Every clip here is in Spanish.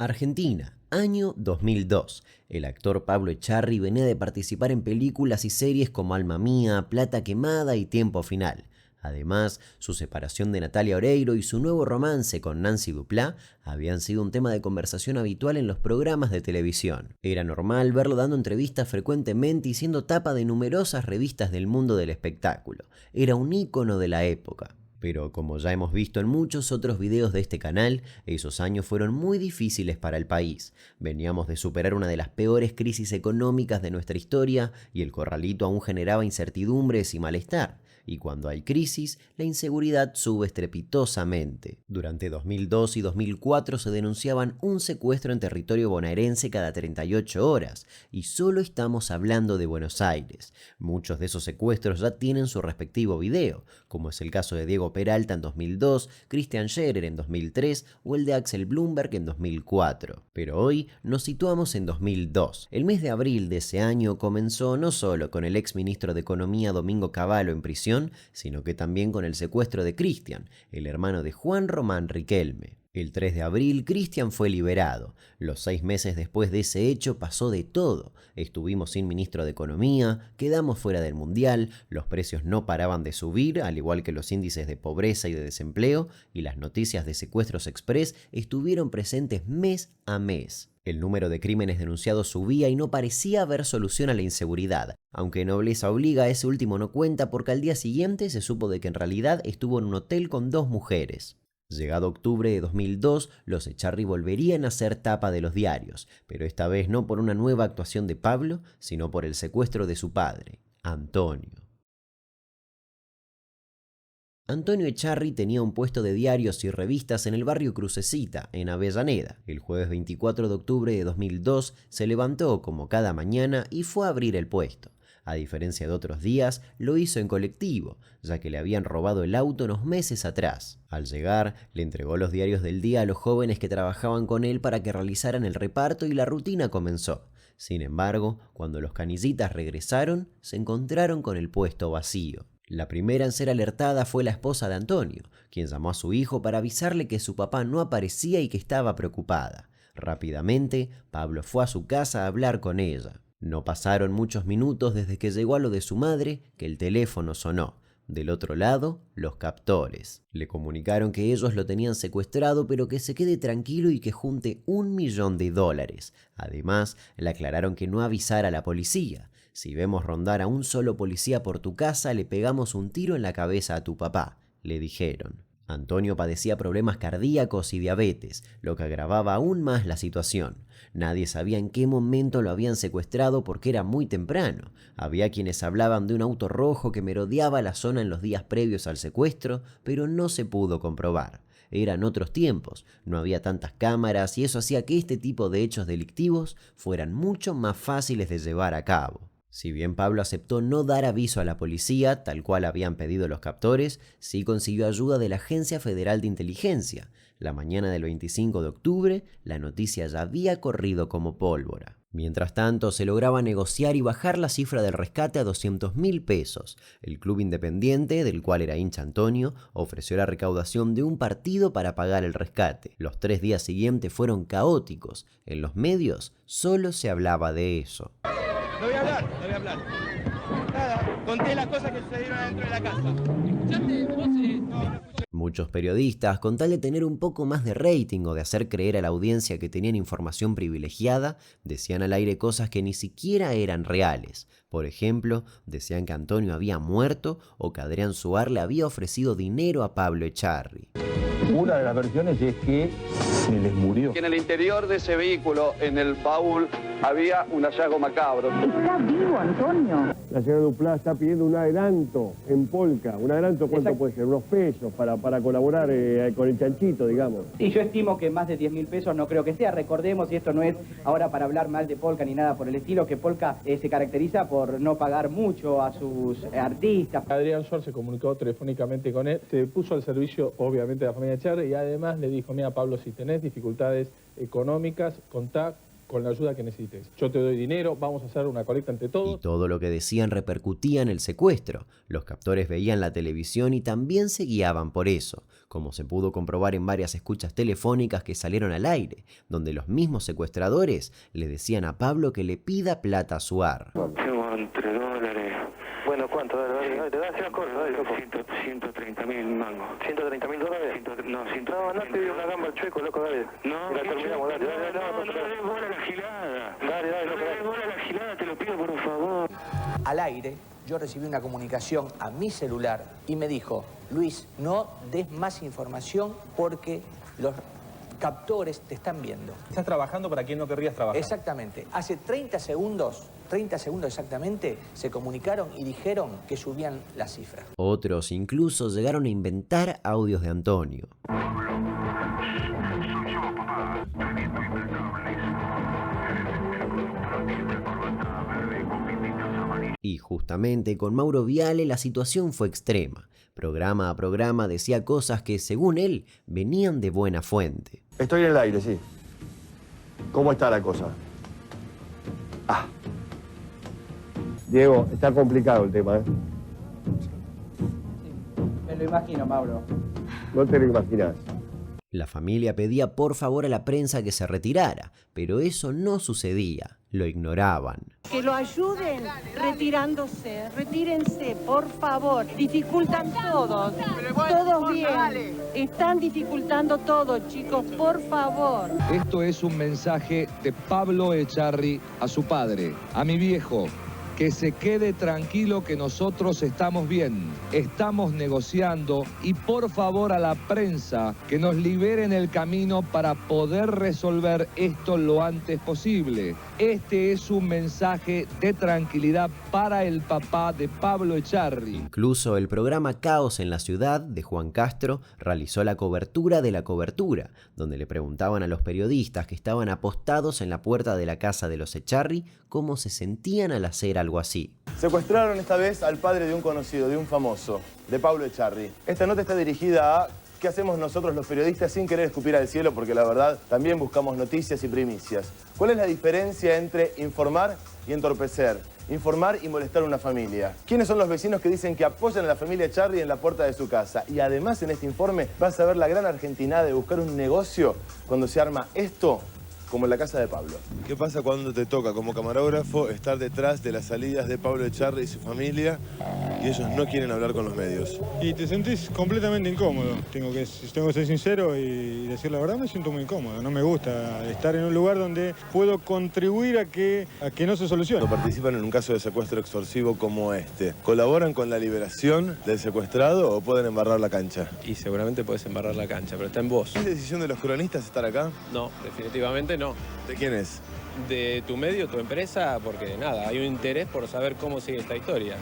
Argentina, año 2002. El actor Pablo Echarri venía de participar en películas y series como Alma Mía, Plata Quemada y Tiempo Final. Además, su separación de Natalia Oreiro y su nuevo romance con Nancy Duplá habían sido un tema de conversación habitual en los programas de televisión. Era normal verlo dando entrevistas frecuentemente y siendo tapa de numerosas revistas del mundo del espectáculo. Era un ícono de la época. Pero como ya hemos visto en muchos otros videos de este canal, esos años fueron muy difíciles para el país. Veníamos de superar una de las peores crisis económicas de nuestra historia y el corralito aún generaba incertidumbres y malestar. Y cuando hay crisis, la inseguridad sube estrepitosamente. Durante 2002 y 2004 se denunciaban un secuestro en territorio bonaerense cada 38 horas, y solo estamos hablando de Buenos Aires. Muchos de esos secuestros ya tienen su respectivo video, como es el caso de Diego Peralta en 2002, Christian Scherer en 2003 o el de Axel Blumberg en 2004. Pero hoy nos situamos en 2002. El mes de abril de ese año comenzó no solo con el ex ministro de Economía Domingo Cavallo en prisión, sino que también con el secuestro de Cristian, el hermano de Juan Román Riquelme. El 3 de abril, Cristian fue liberado. Los 6 meses después de ese hecho pasó de todo. Estuvimos sin ministro de Economía, quedamos fuera del Mundial, los precios no paraban de subir, al igual que los índices de pobreza y de desempleo, y las noticias de secuestros express estuvieron presentes mes a mes. El número de crímenes denunciados subía y no parecía haber solución a la inseguridad, aunque nobleza obliga, ese último no cuenta porque al día siguiente se supo de que en realidad estuvo en un hotel con 2 mujeres. Llegado octubre de 2002, los Echarri volverían a ser tapa de los diarios, pero esta vez no por una nueva actuación de Pablo, sino por el secuestro de su padre, Antonio. Antonio Echarri tenía un puesto de diarios y revistas en el barrio Crucecita, en Avellaneda. El jueves 24 de octubre de 2002 se levantó como cada mañana y fue a abrir el puesto. A diferencia de otros días, lo hizo en colectivo, ya que le habían robado el auto unos meses atrás. Al llegar, le entregó los diarios del día a los jóvenes que trabajaban con él para que realizaran el reparto y la rutina comenzó. Sin embargo, cuando los canillitas regresaron, se encontraron con el puesto vacío. La primera en ser alertada fue la esposa de Antonio, quien llamó a su hijo para avisarle que su papá no aparecía y que estaba preocupada. Rápidamente, Pablo fue a su casa a hablar con ella. No pasaron muchos minutos desde que llegó a lo de su madre que el teléfono sonó. Del otro lado, los captores. Le comunicaron que ellos lo tenían secuestrado, pero que se quede tranquilo y que junte $1.000.000. Además, le aclararon que no avisara a la policía. Si vemos rondar a un solo policía por tu casa, le pegamos un tiro en la cabeza a tu papá, le dijeron. Antonio padecía problemas cardíacos y diabetes, lo que agravaba aún más la situación. Nadie sabía en qué momento lo habían secuestrado porque era muy temprano. Había quienes hablaban de un auto rojo que merodeaba la zona en los días previos al secuestro, pero no se pudo comprobar. Eran otros tiempos, no había tantas cámaras y eso hacía que este tipo de hechos delictivos fueran mucho más fáciles de llevar a cabo. Si bien Pablo aceptó no dar aviso a la policía, tal cual habían pedido los captores, sí consiguió ayuda de la Agencia Federal de Inteligencia. La mañana del 25 de octubre, la noticia ya había corrido como pólvora. Mientras tanto, se lograba negociar y bajar la cifra del rescate a $200.000. El club independiente, del cual era hincha Antonio, ofreció la recaudación de un partido para pagar el rescate. Los 3 días siguientes fueron caóticos. En los medios solo se hablaba de eso. No voy a hablar, no voy a hablar. Nada, conté las cosas que sucedieron adentro de la casa. ¿Escuchaste? ¿Vos? No escuché. Muchos periodistas, con tal de tener un poco más de rating o de hacer creer a la audiencia que tenían información privilegiada, decían al aire cosas que ni siquiera eran reales. Por ejemplo, decían que Antonio había muerto o que Adrián Suar le había ofrecido dinero a Pablo Echarri. Una de las versiones es que se les murió. Que en el interior de ese vehículo, en el baúl, había un hallazgo macabro. ¿Está vivo, Antonio? La señora Duplá está pidiendo un adelanto en Polka. ¿Un adelanto cuánto puede ser? Unos pesos para colaborar con el chanchito, digamos. Sí, yo estimo que más de 10.000 pesos no creo que sea. Recordemos, y esto no es ahora para hablar mal de Polka ni nada por el estilo, que Polka se caracteriza por no pagar mucho a sus artistas. Adrián Suar se comunicó telefónicamente con él, se puso al servicio, obviamente, de la familia Echarri y además le dijo, mira, Pablo, si tenés dificultades económicas, contá con la ayuda que necesites. Yo te doy dinero, vamos a hacer una colecta entre todos. Y todo lo que decían repercutía en el secuestro. Los captores veían la televisión y también se guiaban por eso, como se pudo comprobar en varias escuchas telefónicas que salieron al aire, donde los mismos secuestradores le decían a Pablo que le pida plata a Suar. Entre dólares. Bueno, ¿cuánto? Dale, te das las cosas, dale, loco. 130.000 mangos. ¿$130.000? No, no te dio una gamba al chueco, loco, dale. No, la terminamos, dale. No le des bola a la gilada. Dale, no le des bola a la gilada, te lo pido por favor. Al aire, yo recibí una comunicación a mi celular y me dijo, Luis, no des más información porque los captores te están viendo. ¿Estás trabajando para quien no querrías trabajar? Exactamente. Hace 30 segundos exactamente, se comunicaron y dijeron que subían la cifra. Otros incluso llegaron a inventar audios de Antonio. Y justamente con Mauro Viale la situación fue extrema. Programa a programa decía cosas que, según él, venían de buena fuente. Estoy en el aire, sí. ¿Cómo está la cosa? Diego, está complicado el tema, ¿eh? Me lo imagino, Mauro. No te lo imaginas. La familia pedía por favor a la prensa que se retirara, pero eso no sucedía, lo ignoraban. Que lo ayuden retirándose, retírense, por favor. Dificultan todos bien. Están dificultando todo, chicos, por favor. Esto es un mensaje de Pablo Echarri a su padre, a mi viejo. Que se quede tranquilo que nosotros estamos bien, estamos negociando y por favor a la prensa que nos liberen el camino para poder resolver esto lo antes posible. Este es un mensaje de tranquilidad para el papá de Pablo Echarri. Incluso el programa Caos en la Ciudad de Juan Castro realizó la cobertura de la cobertura, donde le preguntaban a los periodistas que estaban apostados en la puerta de la casa de los Echarri cómo se sentían al hacer algo así. Secuestraron esta vez al padre de un conocido, de un famoso, de Pablo Echarri. Esta nota está dirigida a ¿qué hacemos nosotros los periodistas sin querer escupir al cielo? Porque la verdad también buscamos noticias y primicias. ¿Cuál es la diferencia entre informar y entorpecer? Informar y molestar a una familia. ¿Quiénes son los vecinos que dicen que apoyan a la familia Echarri en la puerta de su casa? Y además en este informe vas a ver la gran argentinada de buscar un negocio cuando se arma esto como en la casa de Pablo. ¿Qué pasa cuando te toca como camarógrafo estar detrás de las salidas de Pablo Echarri y su familia y ellos no quieren hablar con los medios? Y te sentís completamente incómodo. Tengo que ser sincero y decir la verdad, me siento muy incómodo. No me gusta estar en un lugar donde puedo contribuir a que no se solucione. Cuando participan en un caso de secuestro extorsivo como este, ¿colaboran con la liberación del secuestrado o pueden embarrar la cancha? Y seguramente puedes embarrar la cancha, pero está en vos. ¿Es decisión de los cronistas estar acá? No, definitivamente no. ¿De quién es? De tu medio, tu empresa, porque nada, hay un interés por saber cómo sigue esta historia.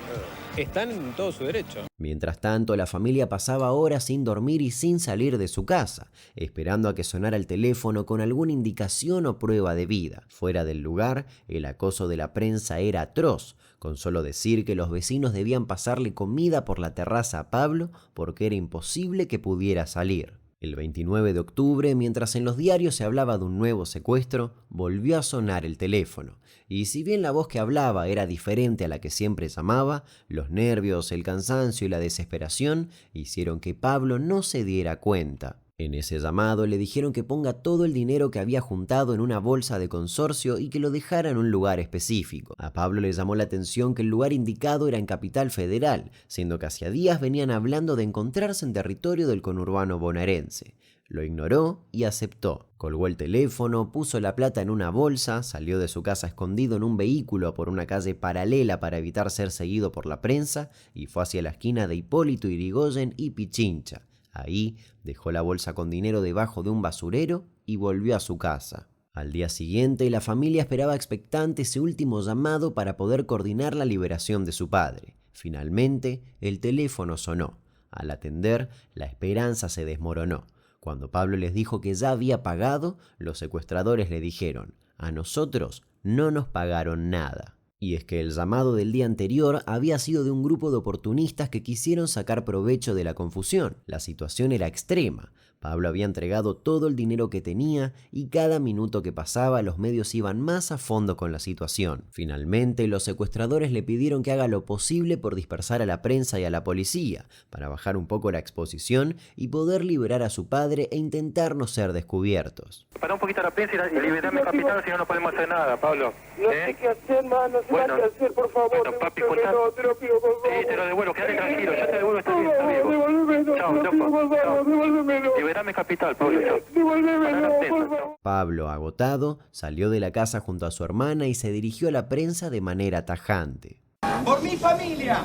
Están en todo su derecho. Mientras tanto, la familia pasaba horas sin dormir y sin salir de su casa, esperando a que sonara el teléfono con alguna indicación o prueba de vida. Fuera del lugar, el acoso de la prensa era atroz, con solo decir que los vecinos debían pasarle comida por la terraza a Pablo porque era imposible que pudiera salir. El 29 de octubre, mientras en los diarios se hablaba de un nuevo secuestro, volvió a sonar el teléfono. Y si bien la voz que hablaba era diferente a la que siempre llamaba, los nervios, el cansancio y la desesperación hicieron que Pablo no se diera cuenta. En ese llamado le dijeron que ponga todo el dinero que había juntado en una bolsa de consorcio y que lo dejara en un lugar específico. A Pablo le llamó la atención que el lugar indicado era en Capital Federal, siendo que hacía días venían hablando de encontrarse en territorio del conurbano bonaerense. Lo ignoró y aceptó. Colgó el teléfono, puso la plata en una bolsa, salió de su casa escondido en un vehículo por una calle paralela para evitar ser seguido por la prensa y fue hacia la esquina de Hipólito Yrigoyen y Pichincha. Ahí dejó la bolsa con dinero debajo de un basurero y volvió a su casa. Al día siguiente, la familia esperaba expectante ese último llamado para poder coordinar la liberación de su padre. Finalmente, el teléfono sonó. Al atender, la esperanza se desmoronó. Cuando Pablo les dijo que ya había pagado, los secuestradores le dijeron: «A nosotros no nos pagaron nada». Y es que el llamado del día anterior había sido de un grupo de oportunistas que quisieron sacar provecho de la confusión. La situación era extrema. Pablo había entregado todo el dinero que tenía y cada minuto que pasaba los medios iban más a fondo con la situación. Finalmente, los secuestradores le pidieron que haga lo posible por dispersar a la prensa y a la policía, para bajar un poco la exposición y poder liberar a su padre e intentar no ser descubiertos. Para un poquito la prensa y liberarme capital, si no, no podemos hacer nada, Pablo. No sé qué hacer, más, no sé qué hacer, por favor. Bueno, papi, te lo pido, por favor. Sí, te lo devuelvo, quédate tranquilo, yo te devuelvo este bien, amigo. Devuélvemelo, chao, te lo pido, por favor, devuélvemelo. Liberame capital, Pablo. Devuélvemelo, por favor. Pablo, agotado, salió de la casa junto a su hermana y se dirigió a la prensa de manera tajante. Por mi familia,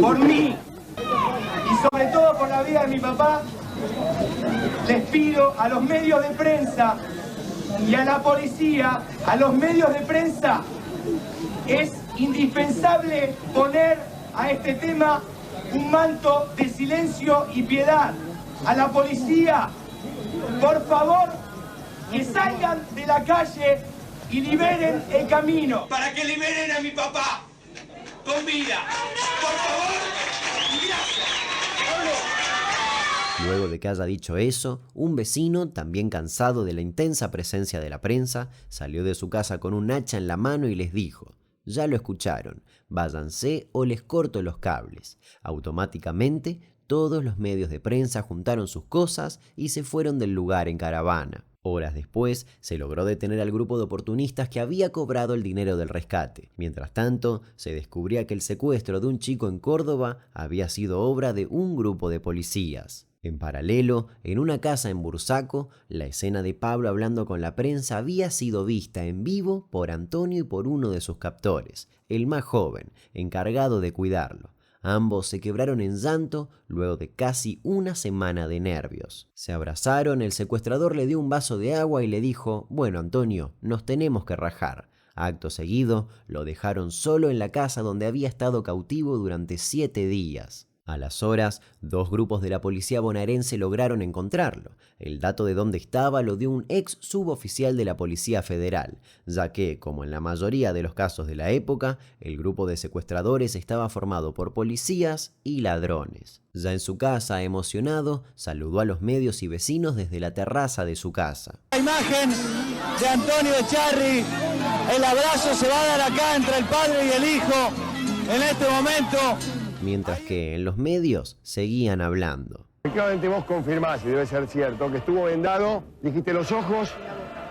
por mí y sobre todo por la vida de mi papá, les pido a los medios de prensa y a la policía, a los medios de prensa, es indispensable poner a este tema un manto de silencio y piedad. A la policía, por favor, que salgan de la calle y liberen el camino. Para que liberen a mi papá con vida. Por favor, y gracias. Luego de que haya dicho eso, un vecino, también cansado de la intensa presencia de la prensa, salió de su casa con un hacha en la mano y les dijo: ya lo escucharon, váyanse o les corto los cables. Automáticamente, todos los medios de prensa juntaron sus cosas y se fueron del lugar en caravana. Horas después, se logró detener al grupo de oportunistas que había cobrado el dinero del rescate. Mientras tanto, se descubría que el secuestro de un chico en Córdoba había sido obra de un grupo de policías. En paralelo, en una casa en Bursaco, la escena de Pablo hablando con la prensa había sido vista en vivo por Antonio y por uno de sus captores, el más joven, encargado de cuidarlo. Ambos se quebraron en llanto luego de casi una semana de nervios. Se abrazaron, el secuestrador le dio un vaso de agua y le dijo: bueno, Antonio, nos tenemos que rajar. Acto seguido, lo dejaron solo en la casa donde había estado cautivo durante 7 días. A las horas, 2 grupos de la policía bonaerense lograron encontrarlo. El dato de dónde estaba lo dio un ex suboficial de la Policía Federal, ya que, como en la mayoría de los casos de la época, el grupo de secuestradores estaba formado por policías y ladrones. Ya en su casa, emocionado, saludó a los medios y vecinos desde la terraza de su casa. La imagen de Antonio Echarri, el abrazo se va a dar acá entre el padre y el hijo en este momento. Mientras que en los medios seguían hablando. Efectivamente vos confirmás, y debe ser cierto, que estuvo vendado, dijiste los ojos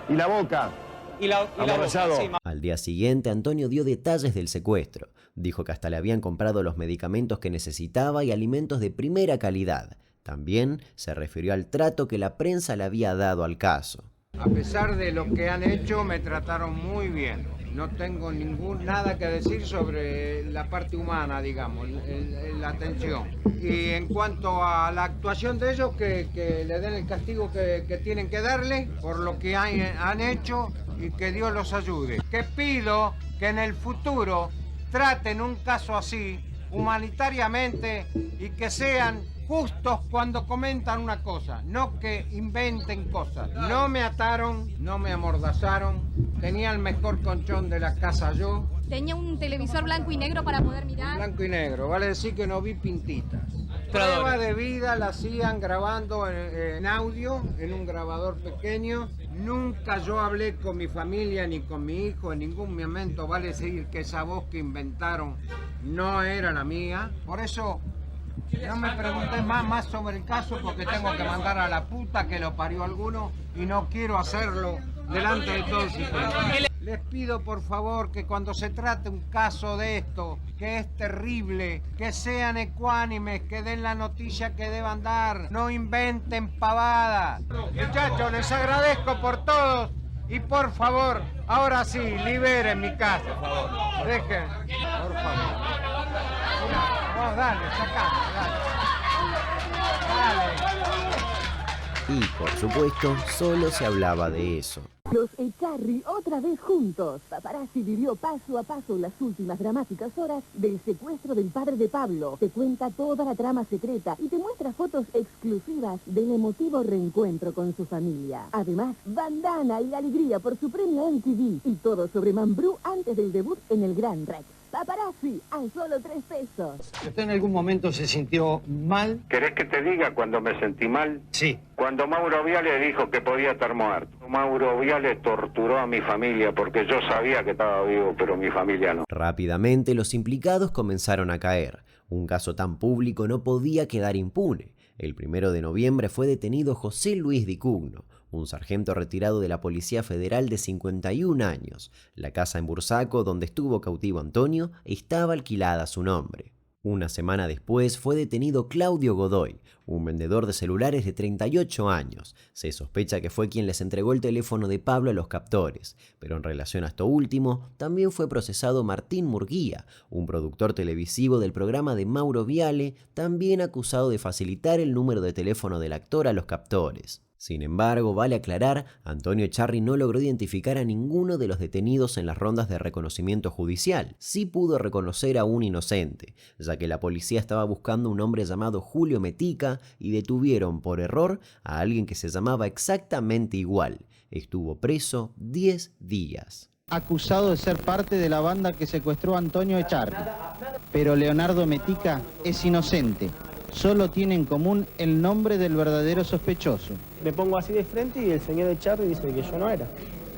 y la boca. Y la boca, sí. Al día siguiente, Antonio dio detalles del secuestro. Dijo que hasta le habían comprado los medicamentos que necesitaba y alimentos de primera calidad. También se refirió al trato que la prensa le había dado al caso. A pesar de lo que han hecho, me trataron muy bien. No tengo nada que decir sobre la parte humana, digamos, la atención. Y en cuanto a la actuación de ellos, que le den el castigo que tienen que darle por lo que han hecho y que Dios los ayude. Que pido que en el futuro traten un caso así humanitariamente y que sean justos cuando comentan una cosa, no que inventen cosas. No me ataron, no me amordazaron, tenía el mejor colchón de la casa yo. Tenía un televisor blanco y negro para poder mirar. Blanco y negro, vale decir que no vi pintitas. Prueba de vida la hacían grabando en audio, en un grabador pequeño. Nunca yo hablé con mi familia ni con mi hijo en ningún momento, vale decir que esa voz que inventaron no era la mía. Por eso no me pregunté más sobre el caso porque tengo que mandar a la puta que lo parió alguno y no quiero hacerlo delante de todos ustedes. Les pido por favor que cuando se trate un caso de esto, que es terrible, que sean ecuánimes, que den la noticia que deban dar, no inventen pavadas. Muchachos, les agradezco por todos y por favor, ahora sí, liberen mi casa, por favor. Dejen, por favor. Vamos, dale, sacame, dale. Y, por supuesto, solo se hablaba de eso. Los Echarri otra vez juntos. Paparazzi vivió paso a paso las últimas dramáticas horas del secuestro del padre de Pablo. Te cuenta toda la trama secreta y te muestra fotos exclusivas del emotivo reencuentro con su familia. Además, bandana y alegría por su premio MTV y todo sobre Mambrú antes del debut en el Gran Rex. Paparazzi, a solo 3 pesos. ¿Usted en algún momento se sintió mal? ¿Querés que te diga cuando me sentí mal? Sí. Cuando Mauro Viale dijo que podía estar muerto. Mauro Viale torturó a mi familia porque yo sabía que estaba vivo, pero mi familia no. Rápidamente los implicados comenzaron a caer. Un caso tan público no podía quedar impune. El 1 de noviembre fue detenido José Luis Dicugno, un sargento retirado de la Policía Federal de 51 años. La casa en Bursaco, donde estuvo cautivo Antonio, estaba alquilada a su nombre. Una semana después fue detenido Claudio Godoy, un vendedor de celulares de 38 años. Se sospecha que fue quien les entregó el teléfono de Pablo a los captores, pero en relación a esto último, también fue procesado Martín Murguía, un productor televisivo del programa de Mauro Viale, también acusado de facilitar el número de teléfono del actor a los captores. Sin embargo, vale aclarar, Antonio Echarri no logró identificar a ninguno de los detenidos en las rondas de reconocimiento judicial. Sí pudo reconocer a un inocente, ya que la policía estaba buscando a un hombre llamado Julio Metica y detuvieron por error a alguien que se llamaba exactamente igual. Estuvo preso 10 días. Acusado de ser parte de la banda que secuestró a Antonio Echarri, pero Leonardo Metica es inocente. Solo tiene en común el nombre del verdadero sospechoso. Me pongo así de frente y el señor Echarri dice que yo no era.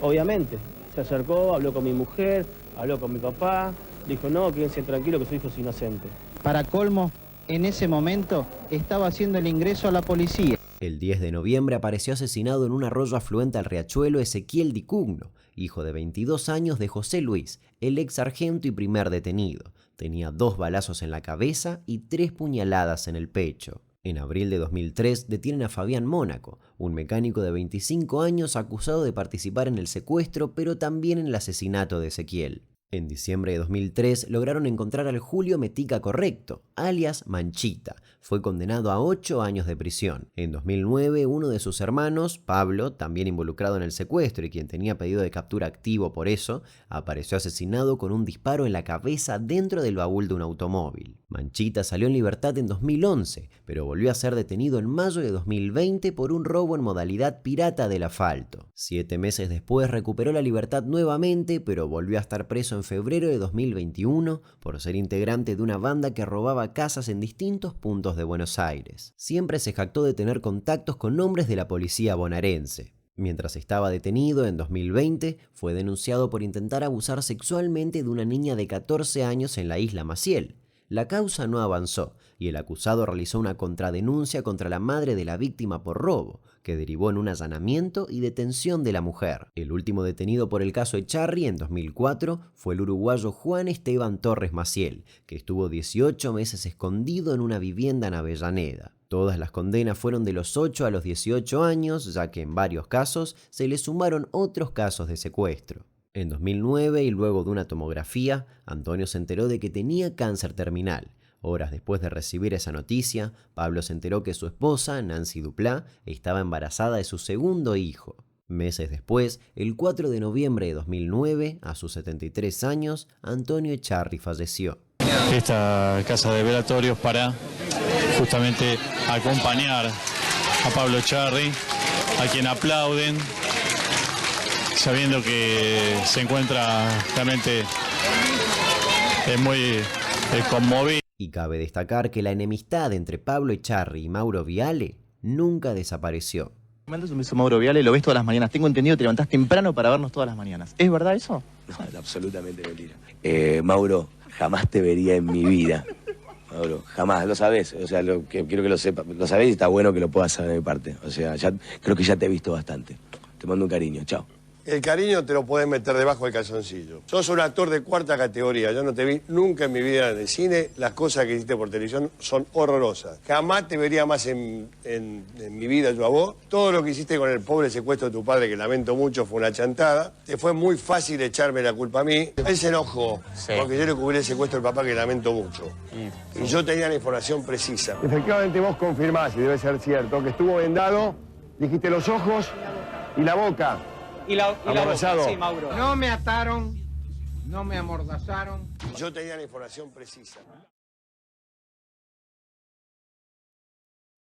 Obviamente. Se acercó, habló con mi mujer, habló con mi papá, dijo, no, quédense tranquilo que su hijo es inocente. Para colmo, en ese momento estaba haciendo el ingreso a la policía. El 10 de noviembre apareció asesinado en un arroyo afluente al riachuelo Ezequiel Dicugno, hijo de 22 años de José Luis, el ex sargento y primer detenido. Tenía 2 balazos en la cabeza y 3 puñaladas en el pecho. En abril de 2003 detienen a Fabián Mónaco, un mecánico de 25 años acusado de participar en el secuestro, pero también en el asesinato de Ezequiel. En diciembre de 2003 lograron encontrar al Julio Metica Correcto, alias Manchita. Fue condenado a 8 años de prisión. En 2009, uno de sus hermanos, Pablo, también involucrado en el secuestro y quien tenía pedido de captura activo por eso, apareció asesinado con un disparo en la cabeza dentro del baúl de un automóvil. Manchita salió en libertad en 2011, pero volvió a ser detenido en mayo de 2020 por un robo en modalidad pirata del asfalto. 7 meses después recuperó la libertad nuevamente, pero volvió a estar preso en febrero de 2021 por ser integrante de una banda que robaba casas en distintos puntos de Buenos Aires. Siempre se jactó de tener contactos con hombres de la policía bonaerense. Mientras estaba detenido en 2020, fue denunciado por intentar abusar sexualmente de una niña de 14 años en la isla Maciel. La causa no avanzó y el acusado realizó una contradenuncia contra la madre de la víctima por robo, que derivó en un allanamiento y detención de la mujer. El último detenido por el caso Echarri en 2004 fue el uruguayo Juan Esteban Torres Maciel, que estuvo 18 meses escondido en una vivienda en Avellaneda. Todas las condenas fueron de los 8 a los 18 años, ya que en varios casos se le sumaron otros casos de secuestro. En 2009, y luego de una tomografía, Antonio se enteró de que tenía cáncer terminal. Horas después de recibir esa noticia, Pablo se enteró que su esposa, Nancy Duplá, estaba embarazada de su segundo hijo. Meses después, el 4 de noviembre de 2009, a sus 73 años, Antonio Echarri falleció. Esta casa de velatorios para justamente acompañar a Pablo Echarri, a quien aplauden, sabiendo que se encuentra realmente muy conmovido. Y cabe destacar que la enemistad entre Pablo Echarri y Mauro Viale nunca desapareció. Me mandas un beso, Mauro Viale, lo ves todas las mañanas. Tengo entendido que te levantás temprano para vernos todas las mañanas. ¿Es verdad eso? No, es absolutamente mentira. Mauro, jamás te vería en mi vida. Mauro, jamás, lo sabés. O sea, quiero que lo sepas. Lo sabés y está bueno que lo puedas saber de mi parte. O sea, creo que ya te he visto bastante. Te mando un cariño, chao. El cariño te lo podés meter debajo del calzoncillo. Sos un actor de 4ª categoría. Yo no te vi nunca en mi vida en el cine. Las cosas que hiciste por televisión son horrorosas. Jamás te vería más en mi vida yo a vos. Todo lo que hiciste con el pobre secuestro de tu padre, que lamento mucho, fue una chantada. Te fue muy fácil echarme la culpa a mí. Él se enojó, porque yo le cubrí el secuestro del papá, que lamento mucho. Y yo tenía la información precisa. Efectivamente vos confirmás, y debe ser cierto, que estuvo vendado, dijiste los ojos y la boca. Y la boca, sí, Mauro. No me ataron, no me amordazaron. Yo tenía la información precisa.